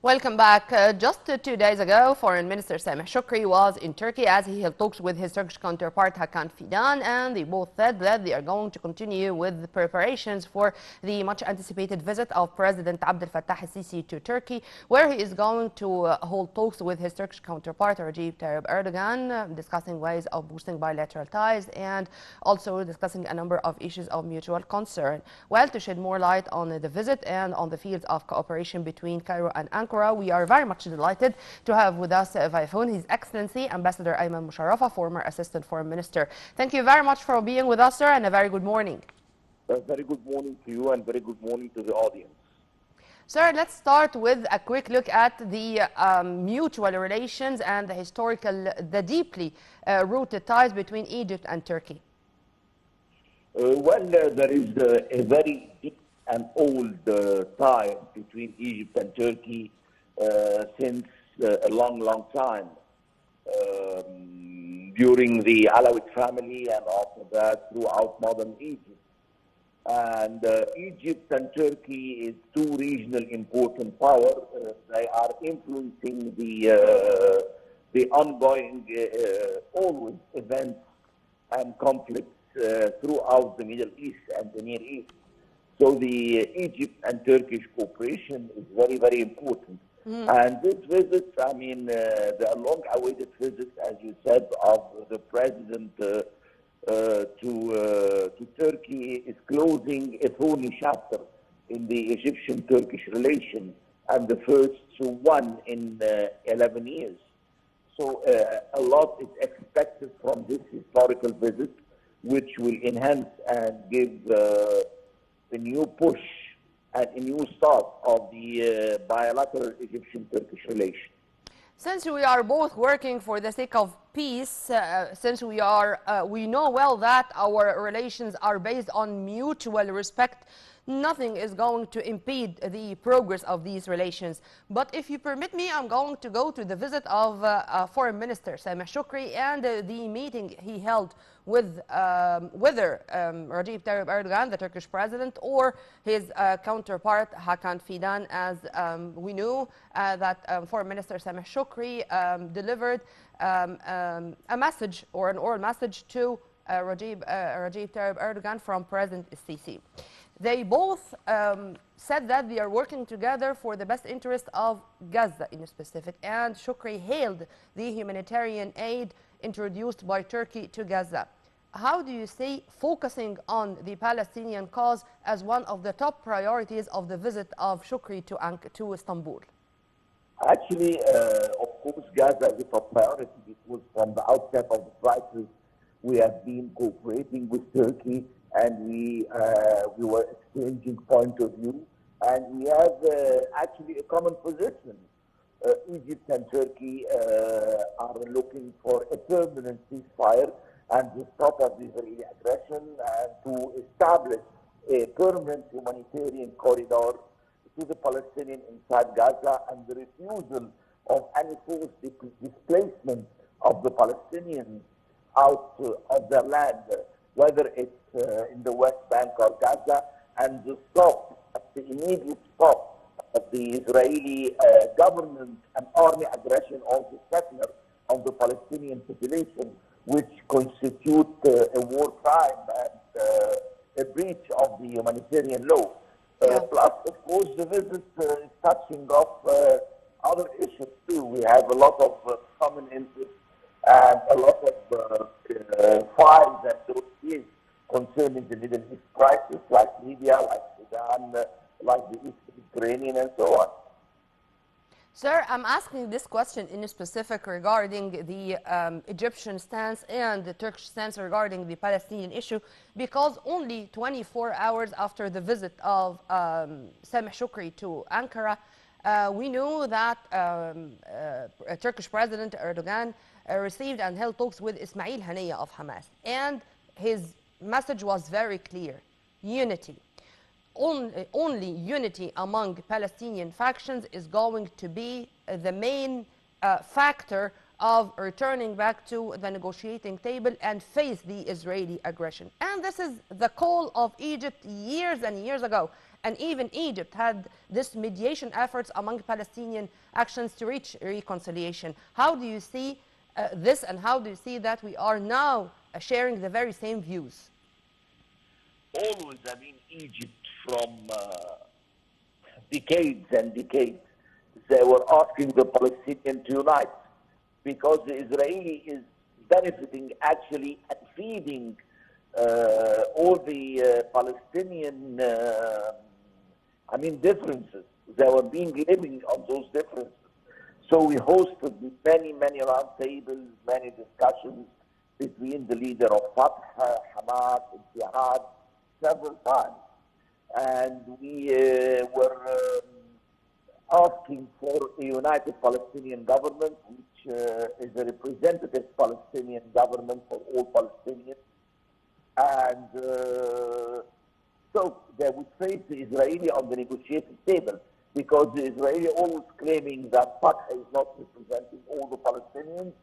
Welcome back. Just 2 days ago, Foreign Minister Sameh Shukri was in Turkey as he held talks with his Turkish counterpart Hakan Fidan, and they both said that they are going to continue with the preparations for the much anticipated visit of President Abdel Fattah al-Sisi to Turkey, where he is going to hold talks with his Turkish counterpart Recep Tayyip Erdogan, discussing ways of boosting bilateral ties and also discussing a number of issues of mutual concern. Well, to shed more light on the visit and on the fields of cooperation between Cairo and Ankara, we are very much delighted to have with us via phone His Excellency Ambassador Ayman Mosharafa, former Assistant Foreign Minister. Thank you very much for being with us, sir, and a very good morning. A very good morning to you and very good morning to the audience. Sir, let's start with a quick look at the mutual relations and the deeply rooted ties between Egypt and Turkey. There is a very deep and old tie between Egypt and Turkey since a long time. During the Alawite family and after that throughout modern Egypt. And Egypt and Turkey is two regional important powers. They are influencing the ongoing always events and conflicts throughout the Middle East and the Near East. So the Egypt and Turkish cooperation is very important. And this visit, I mean, the long-awaited visit, as you said, of the president to Turkey is closing a thorny chapter in the Egyptian-Turkish relation, and the first one in 11 years. So a lot is expected from this historical visit, which will enhance and give a new push and a new start of the bilateral Egyptian-Turkish relation. Since we are both working for the sake of peace, since we know well that our relations are based on mutual respect, nothing is going to impede the progress of these relations. But if you permit me, I'm going to go to the visit of Foreign Minister Sameh Shukri and the meeting he held with whether Recep Tayyip Erdogan, the Turkish president, or his counterpart Hakan Fidan, as we knew that Foreign Minister Sameh Shukri delivered a message or an oral message to Recep Tayyip Erdogan from President Sisi. They both said that they are working together for the best interest of Gaza in specific, and Shukri hailed the humanitarian aid introduced by Turkey to Gaza. How do you see focusing on the Palestinian cause as one of the top priorities of the visit of Shukri to Istanbul? Actually, of course, Gaza is a top priority because from the outset of the crisis, we have been cooperating with Turkey, and we were exchanging point of view, and we have actually a common position. Egypt and Turkey are looking for a permanent ceasefire and to stop of the Israeli aggression and to establish a permanent humanitarian corridor to the Palestinians inside Gaza, and the refusal of any forced displacement of the Palestinians out of their land, whether it's in the West Bank or Gaza, and the immediate stop of the Israeli government and army aggression also secular on the Palestinian population, which constitute a war crime and a breach of the humanitarian law. Plus, of course, the visit is touching off other issues too. We have a lot of common interests and a lot of files and dossiers concerning the Middle East crisis, like Libya, like Sudan, like the East Mediterranean, and so on. Sir, I'm asking this question in specific regarding the Egyptian stance and the Turkish stance regarding the Palestinian issue, because only 24 hours after the visit of Sameh Shukri to Ankara, we knew that Turkish President Erdogan received and held talks with Ismail Haniyeh of Hamas. And his message was very clear: unity. Only unity among Palestinian factions is going to be the main factor of returning back to the negotiating table and face the Israeli aggression. And this is the call of Egypt years and years ago. and even Egypt had this mediation efforts among Palestinian actions to reach reconciliation. How do you see this, and how do you see that we are now sharing the very same views? Always, I mean, Egypt from decades and decades, they were asking the Palestinians to unite because the Israeli is benefiting actually and feeding all the Palestinian, differences. They were being living on those differences. So we hosted many, many round tables, many discussions between the leader of Fatah, Hamas, and Jihad several times. And we were asking for a united Palestinian government, which is a representative Palestinian government for all Palestinians. And so they would face the Israeli on the negotiating table, because the Israeli always claiming that Fatah is not representing all the Palestinians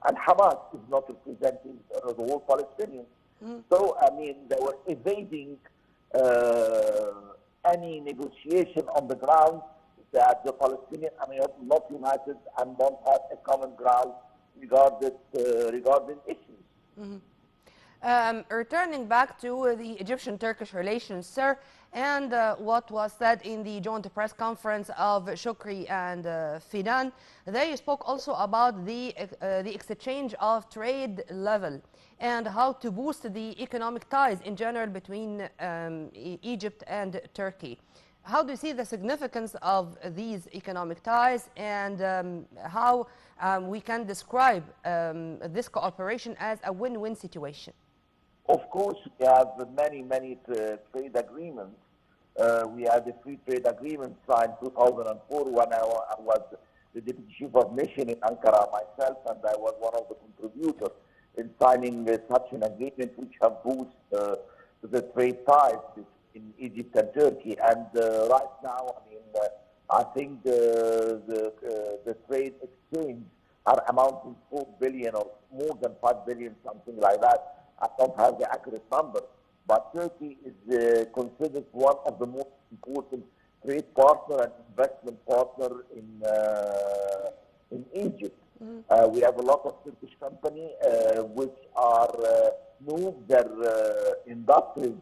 and Hamas is not representing the whole Palestinians. So, I mean, they were evading any negotiation on the ground that the Palestinians are not united and don't have a common ground regarding issues. Returning back to the Egyptian-Turkish relations, sir, and what was said in the joint press conference of Shukri and Fidan, they spoke also about the exchange of trade level and how to boost the economic ties in general between Egypt and Turkey. How do you see the significance of these economic ties, and how we can describe this cooperation as a win-win situation? Of course, we have many, many trade agreements. We had a free trade agreement signed 2004 when I was the Deputy Chief of Mission in Ankara myself, and I was one of the contributors in signing such an agreement, which have boosted the trade ties between Egypt and Turkey. And right now, I think the trade exchange are amounting 4 billion or more than 5 billion, something like that. I don't have the accurate number, but Turkey is considered one of the most important trade partner and investment partner in Egypt. We have a lot of Turkish companies which are moved their industries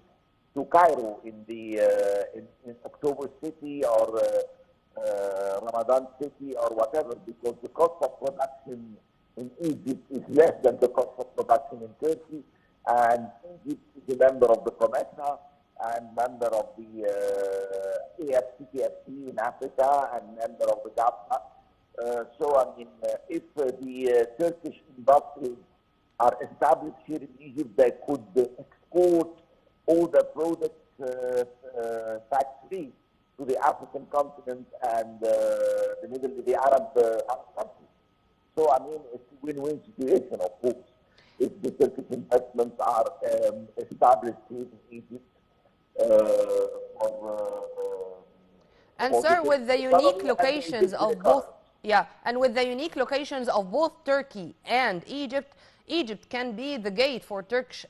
to Cairo in October City or Ramadan City or whatever, because the cost of production in Egypt is less than the cost of production in Turkey. And Egypt is a member of the COMESA and member of the AFCTFC in Africa and member of the GAFA. If the Turkish industries are established here in Egypt, they could export all the products tax-free to the African continent and the Arab countries. So, it's a win-win situation, of course, if the Turkish investments are established here in Egypt. And sir, with the unique locations of both, and with the unique locations of both Turkey and Egypt, Egypt can be the gate for Turkish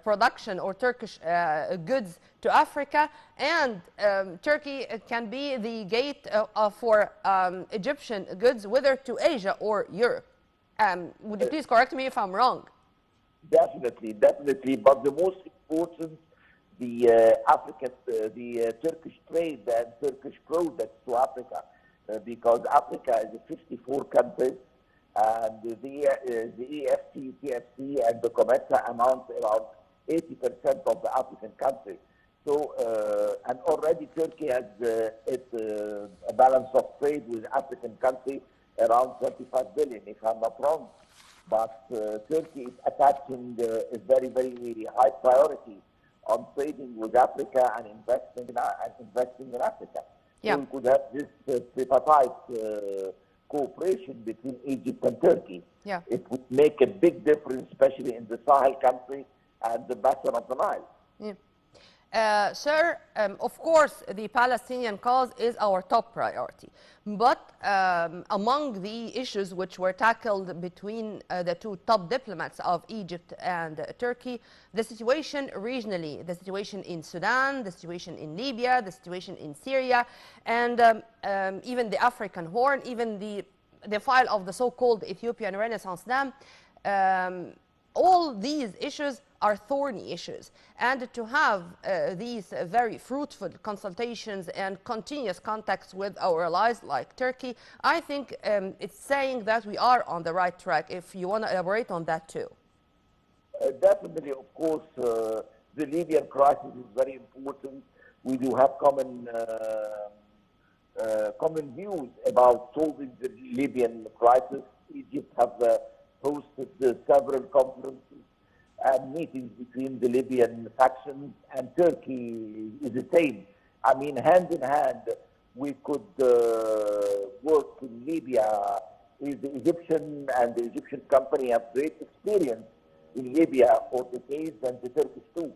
production or Turkish goods to Africa, and Turkey can be the gate for Egyptian goods, whether to Asia or Europe. Would you please correct me if I'm wrong? Definitely, definitely. But the most important, the Turkish trade and Turkish products to Africa, because Africa is 54 countries, and the EFT, TFC, and the COMESA amount around 80% of the African countries. So, and already Turkey has a balance of trade with African countries around 25 billion, if I'm not wrong. But Turkey is attaching a very, very high priority on trading with Africa and investing in Africa. Yeah. So we could have this tripartite cooperation between Egypt and Turkey. Yeah. It would make a big difference, especially in the Sahel country and the basin of the Nile. Yeah. Sir, of course, the Palestinian cause is our top priority. But among the issues which were tackled between the two top diplomats of Egypt and Turkey, the situation regionally, the situation in Sudan, the situation in Libya, the situation in Syria, and even the African Horn, even the file of the so-called Ethiopian Renaissance Dam, all these issues are thorny issues. And to have these very fruitful consultations and continuous contacts with our allies like Turkey, I think it's saying that we are on the right track. If you want to elaborate on that too. Definitely, of course, the Libyan crisis is very important. We do have common views about solving the Libyan crisis. Egypt has hosted several conferences and meetings between the Libyan factions, and Turkey is the same. I mean, hand in hand, we could work in Libya. The Egyptian and the Egyptian company have great experience in Libya for decades, and the Turkish too.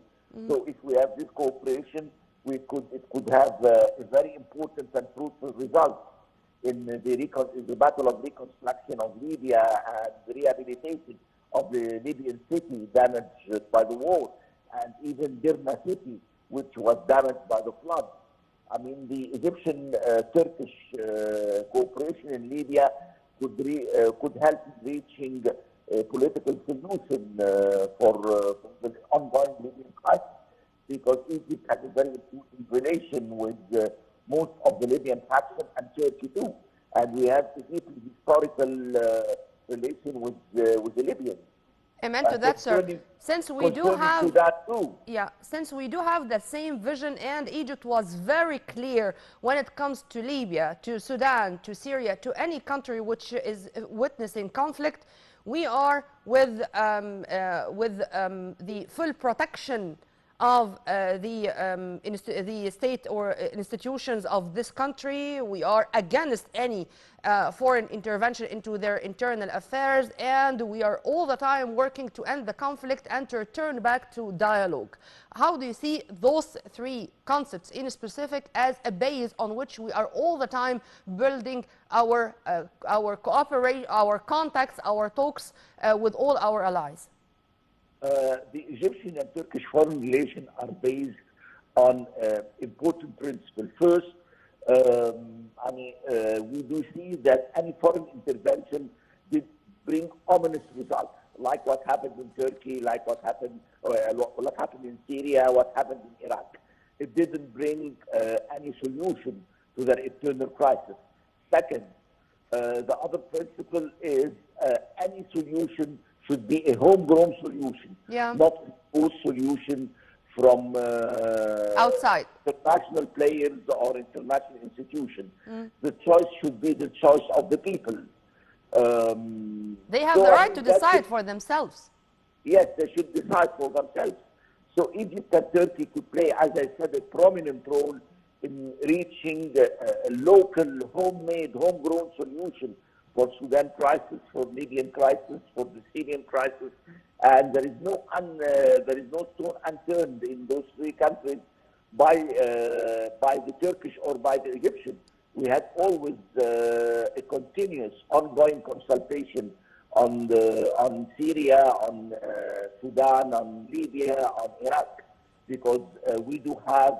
So if we have this cooperation, it could have a very important and fruitful result in the battle of reconstruction of Libya and the rehabilitation of the Libyan city damaged by the war, and even Derna city, which was damaged by the flood. I mean, the Egyptian-Turkish cooperation in Libya could help in reaching a political solution for the ongoing Libyan crisis, because Egypt has a very important relation with most of the Libyan faction and Turkey too, and we have a deeply historical relation with the Libyans. Amen to that, sir. Since we do have that too. Since we do have the same vision, and Egypt was very clear when it comes to Libya, to Sudan, to Syria, to any country which is witnessing conflict, we are with the full protection of the state or institutions of this country. We are against any foreign intervention into their internal affairs, and we are all the time working to end the conflict and to return back to dialogue. How do you see those three concepts in specific as a base on which we are all the time building our cooperation, our contacts, our talks with all our allies? The Egyptian and Turkish foreign relations are based on important principles. First, we do see that any foreign intervention did bring ominous results, like what happened in Turkey, like what happened in Syria, what happened in Iraq. It didn't bring any solution to their internal crisis. Second, the other principle is any solution should be a homegrown solution, not a forced solution from outside international players or international institutions. The choice should be the choice of the people. They have the right to decide for themselves. Yes, they should decide for themselves. So Egypt and Turkey could play, as I said, a prominent role in reaching a local, homemade, homegrown solution for Sudan crisis, for Libyan crisis, for the Syrian crisis, and there is no stone unturned in those three countries by the Turkish or by the Egyptian. We had always a continuous, ongoing consultation on Syria, on Sudan, on Libya, on Iraq, because we do have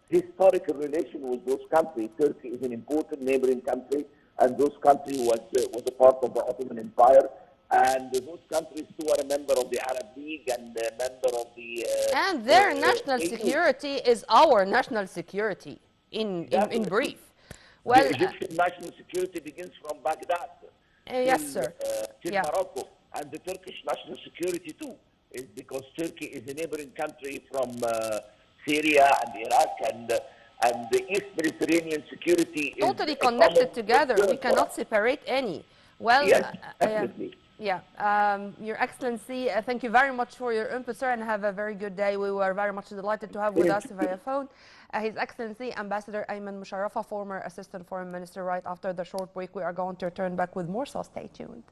historical relation with those countries. Turkey is an important neighboring country, and those countries was a part of the Ottoman Empire, and those countries too are a member of the Arab League and a member of the and their national security is our national security in brief. Well, the Egyptian national security begins from Baghdad yes, sir. till Morocco, and the Turkish national security too, is because Turkey is a neighboring country from Syria and Iraq, and the East Mediterranean security is totally connected together. We cannot separate any. Well, yes, definitely. Your Excellency, thank you very much for your input, sir, and have a very good day. We were very much delighted to have with us via phone His Excellency Ambassador Ayman Mosharafa, former Assistant Foreign Minister. Right after the short break, we are going to return back with more, so stay tuned.